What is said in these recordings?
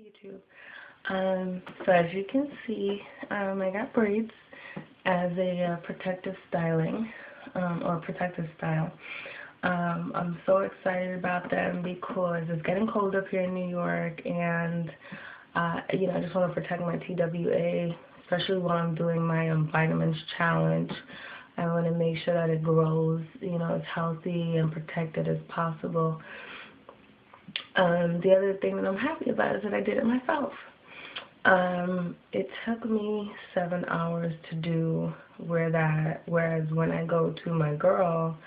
YouTube. So as you can see, I got braids as a protective styling or protective style. I'm so excited about them because it's getting cold up here in New York, and I just want to protect my TWA, especially while I'm doing my vitamins challenge. I want to make sure that it grows, as healthy and protected as possible. The other thing that I'm happy about is that I did it myself. It took me 7 hours to do whereas when I go to my girl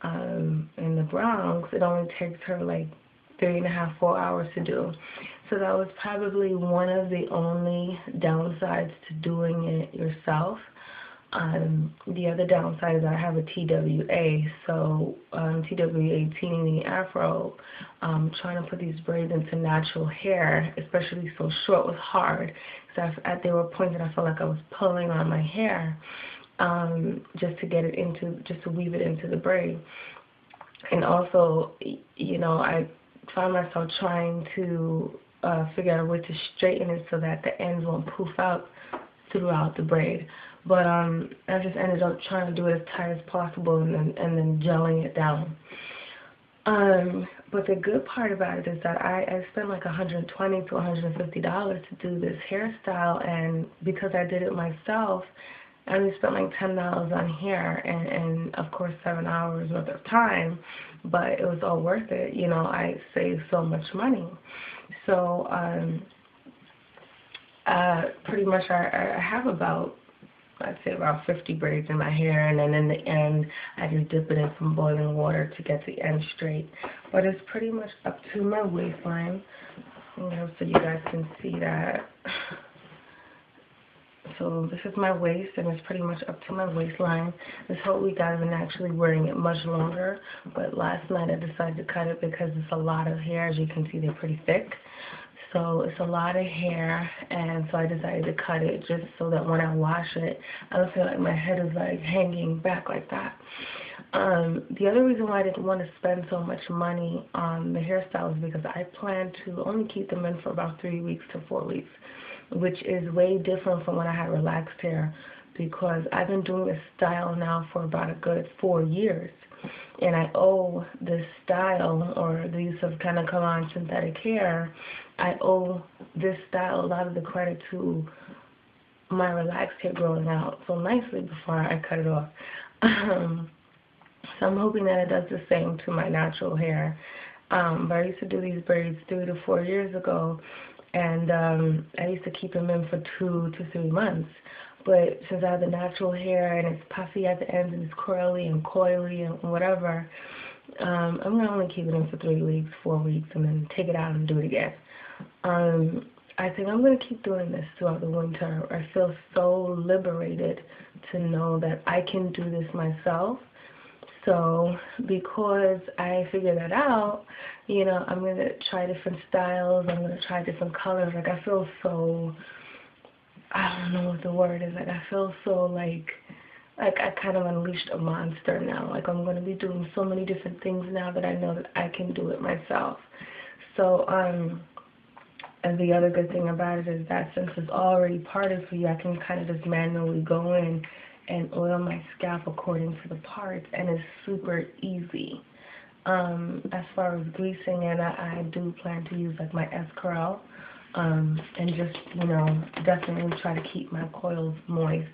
in the Bronx, it only takes her like 3.5, 4 hours to do. So that was probably one of the only downsides to doing it yourself. The other downside is I have a TWA, so TWA, teeny afro. Trying to put these braids into natural hair, especially so short, was hard. So there were points that I felt like I was pulling on my hair just to weave it into the braid. And also, I found myself trying to figure out a way to straighten it so that the ends won't poof out throughout the braid. But I just ended up trying to do it as tight as possible and then gelling it down. But the good part about it is that I spent like $120 to $150 to do this hairstyle, and because I did it myself, I only spent like $10 on hair and of course 7 hours worth of time, but it was all worth it. I saved so much money. So pretty much I have I'd say about 50 braids in my hair, and then in the end, I just dip it in some boiling water to get the end straight. But it's pretty much up to my waistline, so you guys can see that. So this is my waist, and it's pretty much up to my waistline. This whole week I've been actually wearing it much longer, but last night I decided to cut it because it's a lot of hair. As you can see, they're pretty thick. So it's a lot of hair, and so I decided to cut it just so that when I wash it, I don't feel like my head is like hanging back like that. The other reason why I didn't want to spend so much money on the hairstyle is because I plan to only keep them in for about 3 weeks to 4 weeks, which is way different from when I had relaxed hair, because I've been doing this style now for about a good 4 years. And I owe this style, or the use of kind of come-on synthetic hair, I owe this style a lot of the credit to my relaxed hair growing out so nicely before I cut it off. So I'm hoping that it does the same to my natural hair. But I used to do these braids 3 to 4 years ago, and I used to keep them in for 2 to 3 months. But since I have the natural hair and it's puffy at the ends and it's curly and coily and whatever, I'm going to only keep it in for 3 weeks, 4 weeks, and then take it out and do it again. I think I'm going to keep doing this throughout the winter. I feel so liberated to know that I can do this myself. So because I figured that out, I'm going to try different styles. I'm going to try different colors. Like, I feel so, I don't know what the word is. Like, I feel so like I kind of unleashed a monster now. Like, I'm going to be doing so many different things now that I know that I can do it myself. So, and the other good thing about it is that since it's already parted for you, I can kind of just manually go in and oil my scalp according to the parts, and it's super easy. As far as greasing it, I do plan to use like my S-Curl, and just, definitely try to keep my coils moist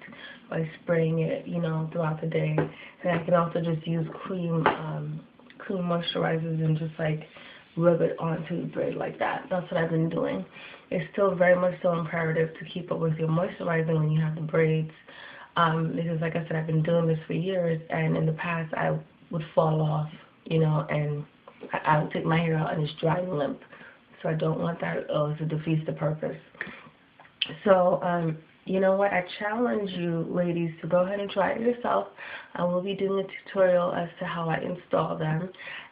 by spraying it, throughout the day. And I can also just use cream moisturizers and just like rub it onto the braid like that. That's what I've been doing. It's still very much so imperative to keep up with your moisturizing when you have the braids, because like I said, I've been doing this for years, and in the past I would fall off, and I would take my hair out and it's dry and limp. So I don't want that. It defeats the purpose. So, you know what? I challenge you, ladies, to go ahead and try it yourself. I will be doing a tutorial as to how I install them.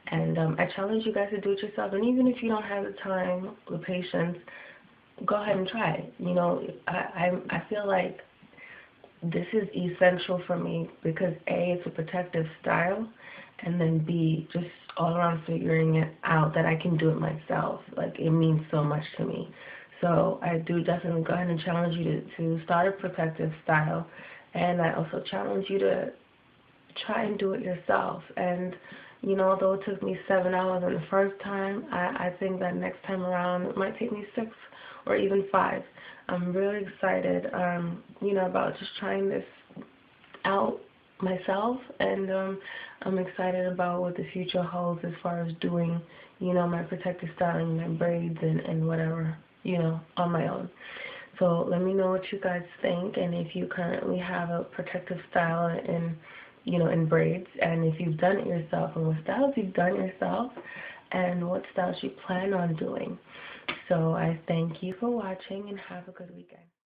And I challenge you guys to do it yourself. And even if you don't have the time or patience, go ahead and try it. I feel like this is essential for me because A, it's a protective style, and then B, just all around figuring it out that I can do it myself. Like, it means so much to me. So I do definitely go ahead and challenge you to start a protective style, and I also challenge you to try and do it yourself. And although it took me 7 hours on the first time, I think that next time around it might take me 6 or even 5. I'm really excited, about just trying this out myself, and I'm excited about what the future holds as far as doing, my protective styling, my braids, and whatever, on my own. So let me know what you guys think, and if you currently have a protective style in braids, and if you've done it yourself, and what styles you've done yourself, and what styles you plan on doing. So I thank you for watching, and have a good weekend.